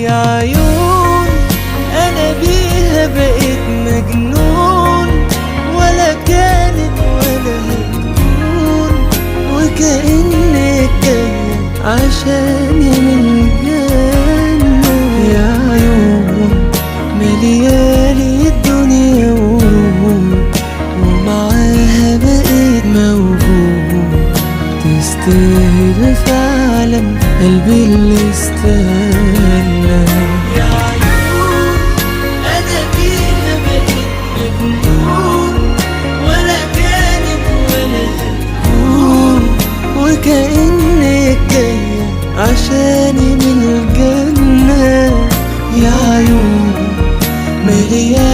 يا عيون أنا بيها بقيت مجنون، ولا كانت ولا هتكون، وكأنك جاية عشاني من الجنة. يا عيون مليالي الدنيا ورود، ومعاها بقيت موجود، تستاهل فعلا قلبي اللي استنى. يا عيون أنا بيها بقيت مجنون، ولا كانت ولا هتكون، وكأنك جاية عشاني من الجنة. يا عيون مليانة